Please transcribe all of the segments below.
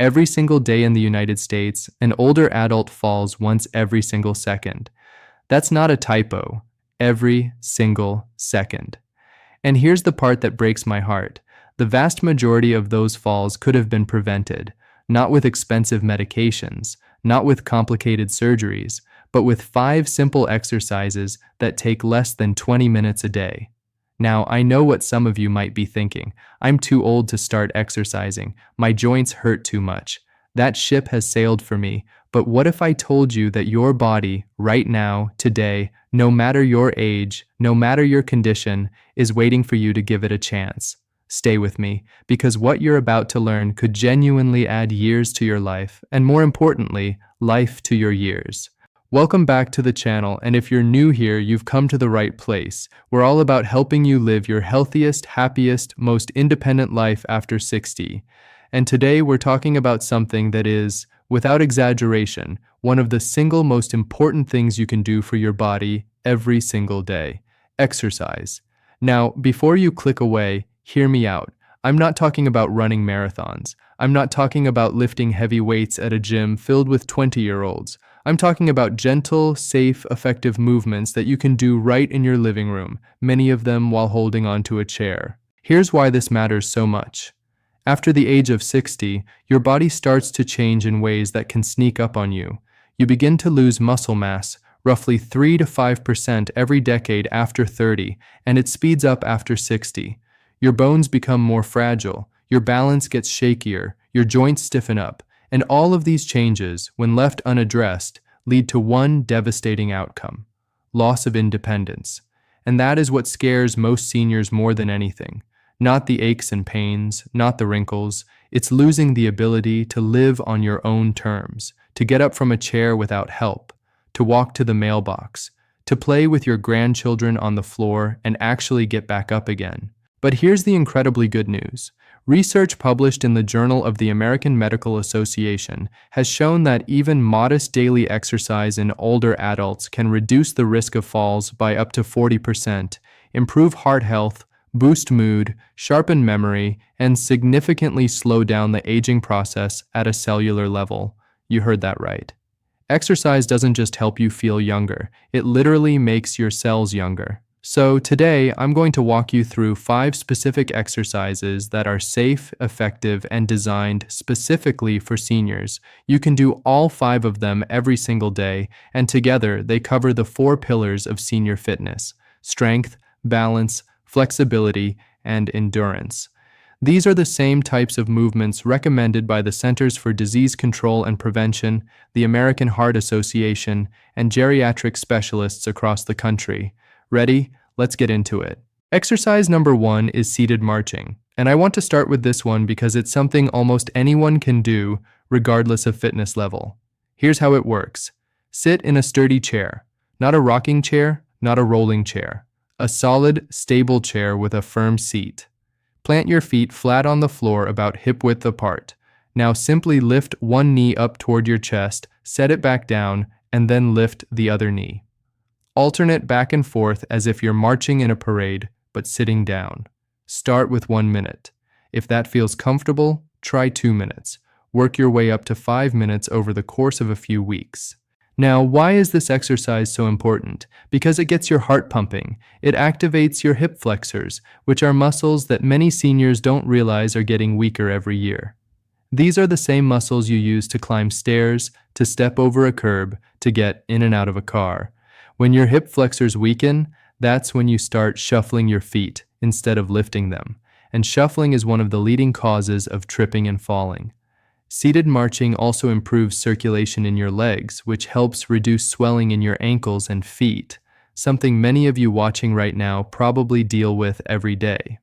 Every single day in the United States, an older adult falls once every single second. That's not a typo. Every single second. And here's the part that breaks my heart. The vast majority of those falls could have been prevented, not with expensive medications, not with complicated surgeries, but with 5 simple exercises that take less than 20 minutes a day. Now, I know what some of you might be thinking. I'm too old to start exercising. My joints hurt too much. That ship has sailed for me. But what if I told you that your body, right now, today, no matter your age, no matter your condition, is waiting for you to give it a chance? Stay with me, because what you're about to learn could genuinely add years to your life, and more importantly, life to your years. Welcome back to the channel, and if you're new here, you've come to the right place. We're all about helping you live your healthiest, happiest, most independent life after 60. And today we're talking about something that is, without exaggeration, one of the single most important things you can do for your body every single day: exercise. Now, before you click away, hear me out. I'm not talking about running marathons. I'm not talking about lifting heavy weights at a gym filled with 20-year-olds. I'm talking about gentle, safe, effective movements that you can do right in your living room, many of them while holding onto a chair. Here's why this matters so much. After the age of 60, your body starts to change in ways that can sneak up on you. You begin to lose muscle mass, roughly 3 to 5% every decade after 30, and it speeds up after 60. Your bones become more fragile, your balance gets shakier, your joints stiffen up, and all of these changes, when left unaddressed, lead to one devastating outcome: loss of independence. And that is what scares most seniors more than anything. Not the aches and pains, not the wrinkles. It's losing the ability to live on your own terms, to get up from a chair without help, to walk to the mailbox, to play with your grandchildren on the floor and actually get back up again. But here's the incredibly good news. Research published in the Journal of the American Medical Association has shown that even modest daily exercise in older adults can reduce the risk of falls by up to 40%, improve heart health, boost mood, sharpen memory, and significantly slow down the aging process at a cellular level. You heard that right. Exercise doesn't just help you feel younger, it literally makes your cells younger. So today, I'm going to walk you through 5 specific exercises that are safe, effective, and designed specifically for seniors. You can do all 5 of them every single day, and together they cover the 4 pillars of senior fitness: strength, balance, flexibility, and endurance. These are the same types of movements recommended by the Centers for Disease Control and Prevention, the American Heart Association, and geriatric specialists across the country. Ready? Let's get into it. Exercise number 1 is seated marching, and I want to start with this one because it's something almost anyone can do, regardless of fitness level. Here's how it works. Sit in a sturdy chair, not a rocking chair, not a rolling chair. A solid, stable chair with a firm seat. Plant your feet flat on the floor about hip-width apart. Now simply lift one knee up toward your chest, set it back down, and then lift the other knee. Alternate back and forth as if you're marching in a parade, but sitting down. Start with 1 minute. If that feels comfortable, try 2 minutes. Work your way up to 5 minutes over the course of a few weeks. Now, why is this exercise so important? Because it gets your heart pumping. It activates your hip flexors, which are muscles that many seniors don't realize are getting weaker every year. These are the same muscles you use to climb stairs, to step over a curb, to get in and out of a car. When your hip flexors weaken, that's when you start shuffling your feet instead of lifting them. And shuffling is one of the leading causes of tripping and falling. Seated marching also improves circulation in your legs, which helps reduce swelling in your ankles and feet, something many of you watching right now probably deal with every day.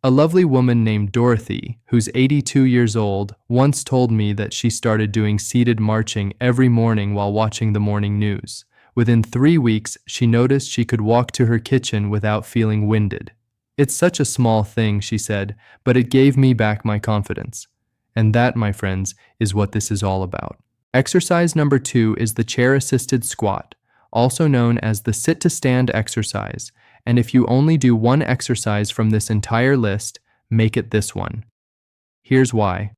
A lovely woman named Dorothy, who's 82 years old, once told me that she started doing seated marching every morning while watching the morning news. Within 3 weeks, she noticed she could walk to her kitchen without feeling winded. "It's such a small thing," she said, "but it gave me back my confidence." And that, my friends, is what this is all about. Exercise number 2 is the chair-assisted squat, also known as the sit-to-stand exercise. And if you only do one exercise from this entire list, make it this one. Here's why.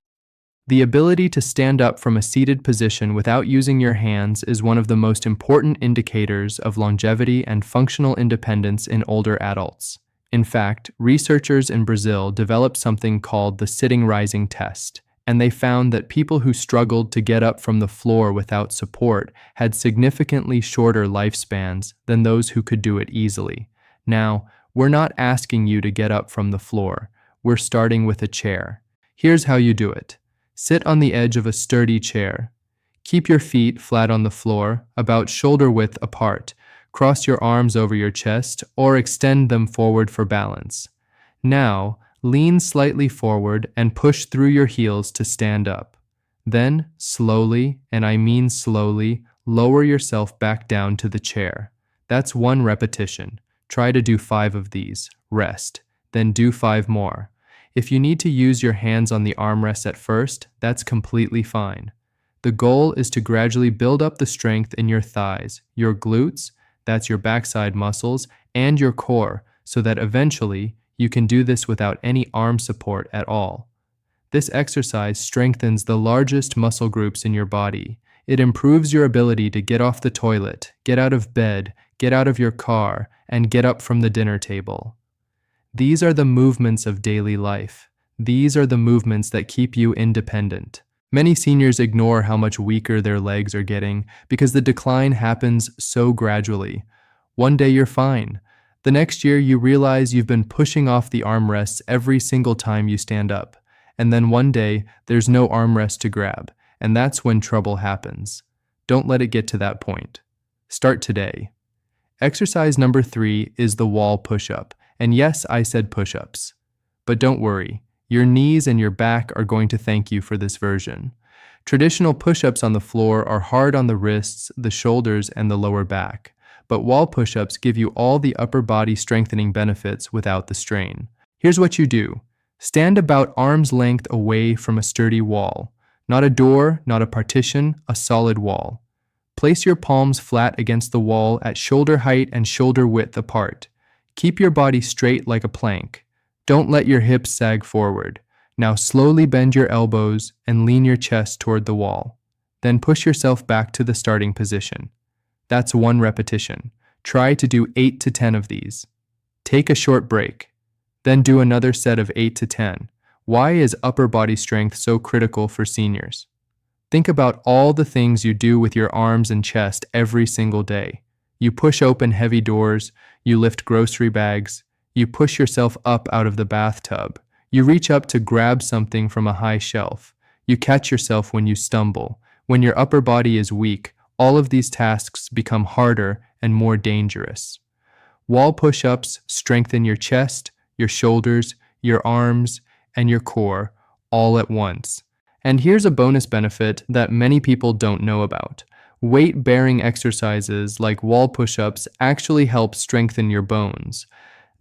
The ability to stand up from a seated position without using your hands is one of the most important indicators of longevity and functional independence in older adults. In fact, researchers in Brazil developed something called the sitting rising test, and they found that people who struggled to get up from the floor without support had significantly shorter lifespans than those who could do it easily. Now, we're not asking you to get up from the floor. We're starting with a chair. Here's how you do it. Sit on the edge of a sturdy chair. Keep your feet flat on the floor, about shoulder width apart. Cross your arms over your chest or extend them forward for balance. Now, lean slightly forward and push through your heels to stand up. Then, slowly, and I mean slowly, lower yourself back down to the chair. That's 1 repetition. Try to do 5 of these. Rest. Then do 5 more. If you need to use your hands on the armrest at first, that's completely fine. The goal is to gradually build up the strength in your thighs, your glutes, that's your backside muscles, and your core, so that eventually you can do this without any arm support at all. This exercise strengthens the largest muscle groups in your body. It improves your ability to get off the toilet, get out of bed, get out of your car, and get up from the dinner table. These are the movements of daily life. These are the movements that keep you independent. Many seniors ignore how much weaker their legs are getting because the decline happens so gradually. One day you're fine. The next year you realize you've been pushing off the armrests every single time you stand up. And then one day there's no armrest to grab, and that's when trouble happens. Don't let it get to that point. Start today. Exercise number 3 is the wall push-up. And yes, I said push-ups. But don't worry, your knees and your back are going to thank you for this version. Traditional push-ups on the floor are hard on the wrists, the shoulders, and the lower back. But wall push-ups give you all the upper body strengthening benefits without the strain. Here's what you do. Stand about arm's length away from a sturdy wall. Not a door, not a partition, a solid wall. Place your palms flat against the wall at shoulder height and shoulder width apart. Keep your body straight like a plank. Don't let your hips sag forward. Now slowly bend your elbows and lean your chest toward the wall. Then push yourself back to the starting position. That's 1 repetition. Try to do 8 to 10 of these. Take a short break. Then do another set of 8 to 10. Why is upper body strength so critical for seniors? Think about all the things you do with your arms and chest every single day. You push open heavy doors, you lift grocery bags, you push yourself up out of the bathtub, you reach up to grab something from a high shelf, you catch yourself when you stumble. When your upper body is weak, all of these tasks become harder and more dangerous. Wall push-ups strengthen your chest, your shoulders, your arms, and your core all at once. And here's a bonus benefit that many people don't know about. Weight-bearing exercises like wall push-ups actually help strengthen your bones.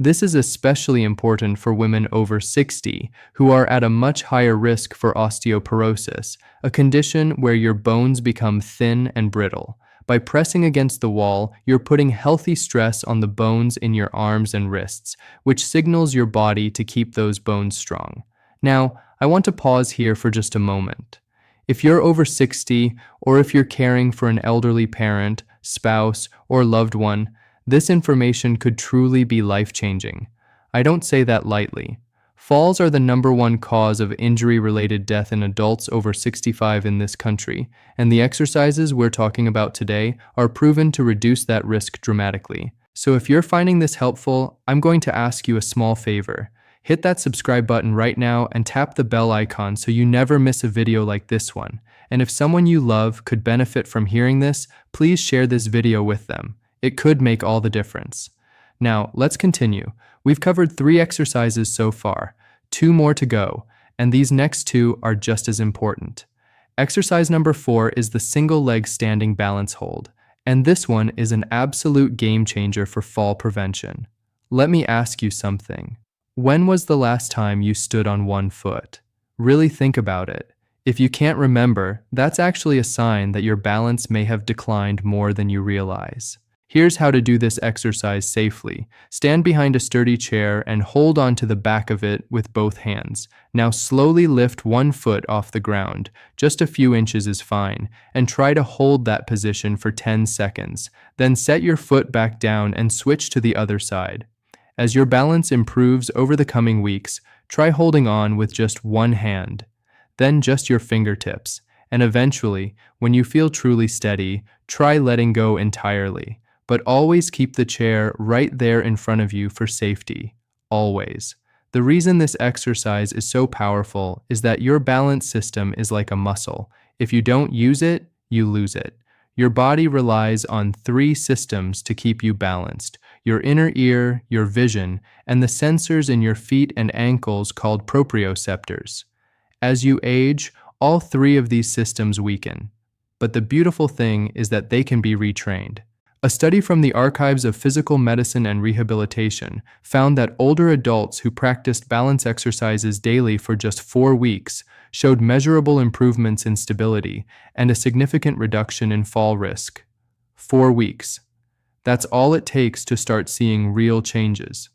This is especially important for women over 60 who are at a much higher risk for osteoporosis, a condition where your bones become thin and brittle. By pressing against the wall, you're putting healthy stress on the bones in your arms and wrists, which signals your body to keep those bones strong. Now, I want to pause here for just a moment. If you're over 60, or if you're caring for an elderly parent, spouse, or loved one, this information could truly be life-changing. I don't say that lightly. Falls are the #1 cause of injury-related death in adults over 65 in this country, and the exercises we're talking about today are proven to reduce that risk dramatically. So if you're finding this helpful, I'm going to ask you a small favor. Hit that subscribe button right now and tap the bell icon so you never miss a video like this one. And if someone you love could benefit from hearing this, please share this video with them. It could make all the difference. Now, let's continue. We've covered 3 exercises so far, 2 more to go, and these next 2 are just as important. Exercise number 4 is the single leg standing balance hold, and this one is an absolute game changer for fall prevention. Let me ask you something. When was the last time you stood on one foot? Really think about it. If you can't remember, that's actually a sign that your balance may have declined more than you realize. Here's how to do this exercise safely. Stand behind a sturdy chair and hold onto the back of it with both hands. Now slowly lift one foot off the ground. Just a few inches is fine, and try to hold that position for 10 seconds. Then set your foot back down and switch to the other side. As your balance improves over the coming weeks, try holding on with just one hand, then just your fingertips, and eventually, when you feel truly steady, try letting go entirely. But always keep the chair right there in front of you for safety, always. The reason this exercise is so powerful is that your balance system is like a muscle. If you don't use it, you lose it. Your body relies on 3 systems to keep you balanced: your inner ear, your vision, and the sensors in your feet and ankles called proprioceptors. As you age, all 3 of these systems weaken. But the beautiful thing is that they can be retrained. A study from the Archives of Physical Medicine and Rehabilitation found that older adults who practiced balance exercises daily for just 4 weeks showed measurable improvements in stability and a significant reduction in fall risk. 4 weeks. That's all it takes to start seeing real changes.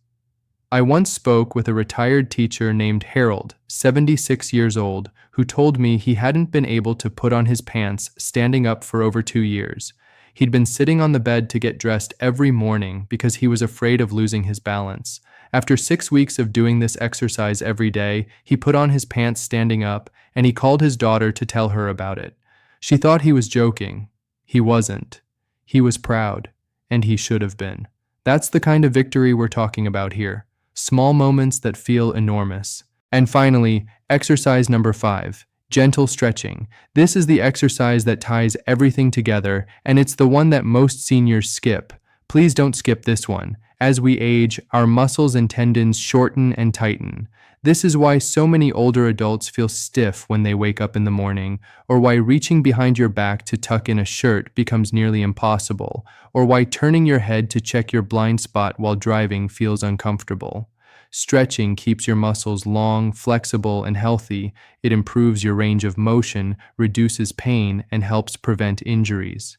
I once spoke with a retired teacher named Harold, 76 years old, who told me he hadn't been able to put on his pants standing up for over 2 years. He'd been sitting on the bed to get dressed every morning because he was afraid of losing his balance. After 6 weeks of doing this exercise every day, he put on his pants standing up, and he called his daughter to tell her about it. She thought he was joking. He wasn't. He was proud, and he should have been. That's the kind of victory we're talking about here. Small moments that feel enormous. And finally, exercise number 5. Gentle stretching. This is the exercise that ties everything together, and it's the one that most seniors skip. Please don't skip this one. As we age, our muscles and tendons shorten and tighten. This is why so many older adults feel stiff when they wake up in the morning, or why reaching behind your back to tuck in a shirt becomes nearly impossible, or why turning your head to check your blind spot while driving feels uncomfortable. Stretching keeps your muscles long, flexible, and healthy. It improves your range of motion, reduces pain, and helps prevent injuries.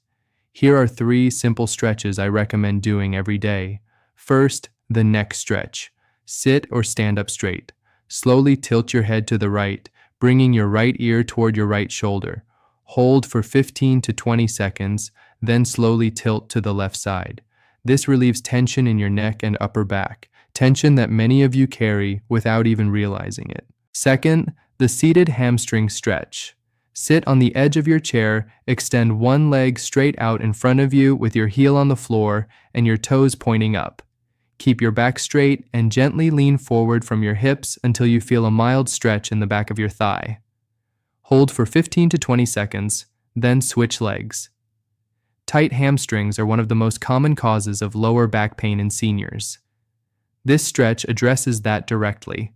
Here are 3 simple stretches I recommend doing every day. First, the neck stretch. Sit or stand up straight. Slowly tilt your head to the right, bringing your right ear toward your right shoulder. Hold for 15 to 20 seconds, then slowly tilt to the left side. This relieves tension in your neck and upper back, tension that many of you carry without even realizing it. Second, the seated hamstring stretch. Sit on the edge of your chair, extend one leg straight out in front of you with your heel on the floor and your toes pointing up. Keep your back straight and gently lean forward from your hips until you feel a mild stretch in the back of your thigh. Hold for 15 to 20 seconds, then switch legs. Tight hamstrings are one of the most common causes of lower back pain in seniors. This stretch addresses that directly.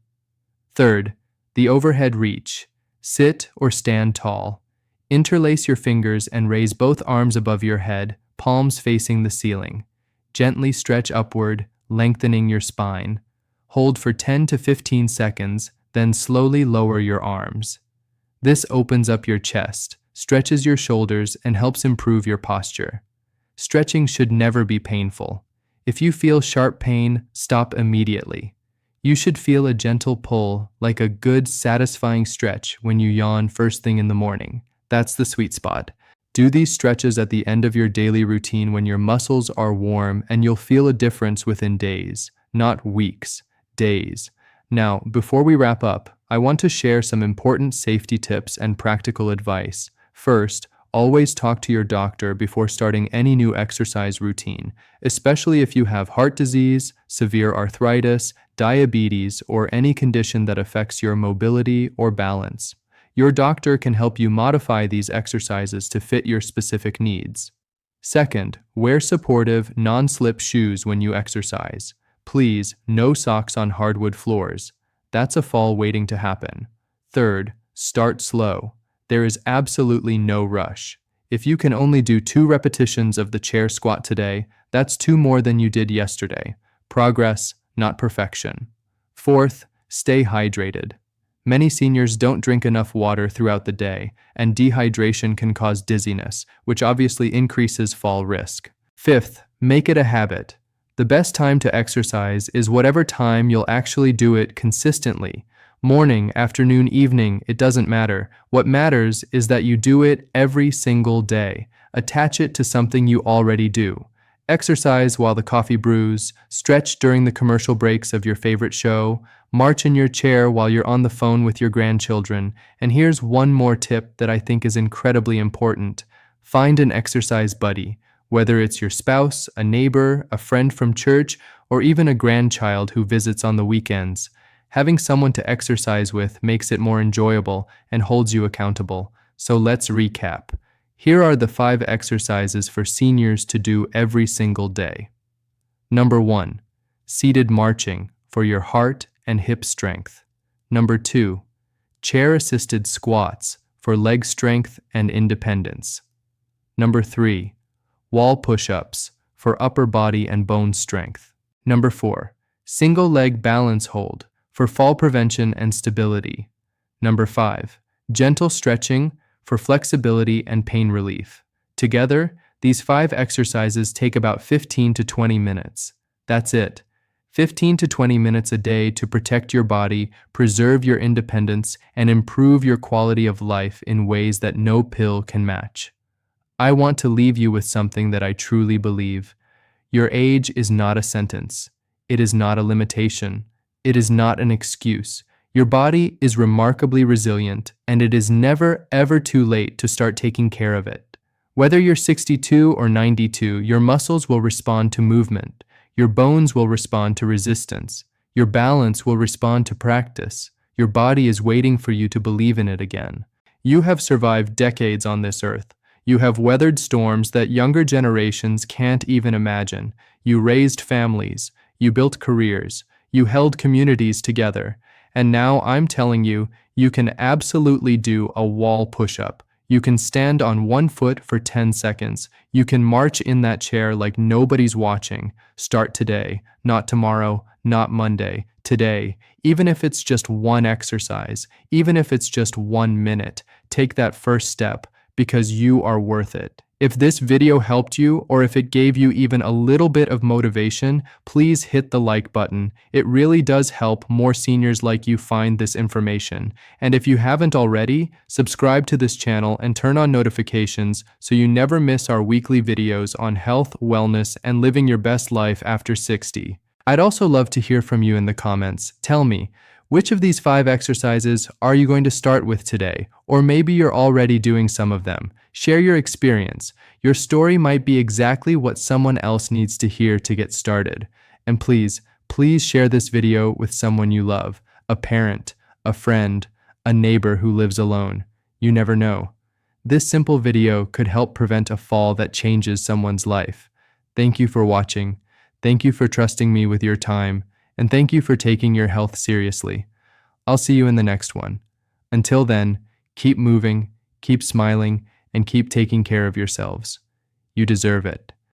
Third, the overhead reach. Sit or stand tall. Interlace your fingers and raise both arms above your head, palms facing the ceiling. Gently stretch upward, lengthening your spine. Hold for 10 to 15 seconds, then slowly lower your arms. This opens up your chest, stretches your shoulders, and helps improve your posture. Stretching should never be painful. If you feel sharp pain, stop immediately. You should feel a gentle pull, like a good, satisfying stretch when you yawn first thing in the morning. That's the sweet spot. Do these stretches at the end of your daily routine when your muscles are warm, and you'll feel a difference within days, not weeks, days. Now, before we wrap up, I want to share some important safety tips and practical advice. First, always talk to your doctor before starting any new exercise routine, especially if you have heart disease, severe arthritis, diabetes, or any condition that affects your mobility or balance. Your doctor can help you modify these exercises to fit your specific needs. Second, wear supportive, non-slip shoes when you exercise. Please, no socks on hardwood floors. That's a fall waiting to happen. Third, start slow. There is absolutely no rush. If you can only do 2 repetitions of the chair squat today, that's 2 more than you did yesterday. Progress, not perfection. Fourth, stay hydrated. Many seniors don't drink enough water throughout the day, and dehydration can cause dizziness, which obviously increases fall risk. Fifth, make it a habit. The best time to exercise is whatever time you'll actually do it consistently. Morning, afternoon, evening, it doesn't matter. What matters is that you do it every single day. Attach it to something you already do. Exercise while the coffee brews, stretch during the commercial breaks of your favorite show, march in your chair while you're on the phone with your grandchildren. And here's one more tip that I think is incredibly important. Find an exercise buddy. Whether it's your spouse, a neighbor, a friend from church, or even a grandchild who visits on the weekends, having someone to exercise with makes it more enjoyable and holds you accountable. So let's recap. Here are the 5 exercises for seniors to do every single day. Number 1, seated marching for your heart and hip strength. Number 2, chair-assisted squats for leg strength and independence. Number 3, wall push-ups for upper body and bone strength. Number 4, single leg balance hold for fall prevention and stability. Number 5, gentle stretching for flexibility and pain relief. Together, these 5 exercises take about 15 to 20 minutes. That's it. 15 to 20 minutes a day to protect your body, preserve your independence, and improve your quality of life in ways that no pill can match. I want to leave you with something that I truly believe. Your age is not a sentence. It is not a limitation. It is not an excuse. Your body is remarkably resilient, and it is never, ever too late to start taking care of it. Whether you're 62 or 92, your muscles will respond to movement. Your bones will respond to resistance. Your balance will respond to practice. Your body is waiting for you to believe in it again. You have survived decades on this earth. You have weathered storms that younger generations can't even imagine. You raised families. You built careers. You held communities together. And now I'm telling you, you can absolutely do a wall push-up. You can stand on one foot for 10 seconds. You can march in that chair like nobody's watching. Start today, not tomorrow, not Monday, today. Even if it's just one exercise, even if it's just 1 minute, take that first step because you are worth it. If this video helped you, or if it gave you even a little bit of motivation, please hit the like button. It really does help more seniors like you find this information. And if you haven't already, subscribe to this channel and turn on notifications so you never miss our weekly videos on health, wellness, and living your best life after 60. I'd also love to hear from you in the comments. Tell me, which of these 5 exercises are you going to start with today? Or maybe you're already doing some of them. Share your experience. Your story might be exactly what someone else needs to hear to get started. And please share this video with someone you love, a parent, a friend, a neighbor who lives alone. You never know. This simple video could help prevent a fall that changes someone's life. Thank you for watching. Thank you for trusting me with your time. And thank you for taking your health seriously. I'll see you in the next one. Until then, keep moving, keep smiling, and keep taking care of yourselves. You deserve it.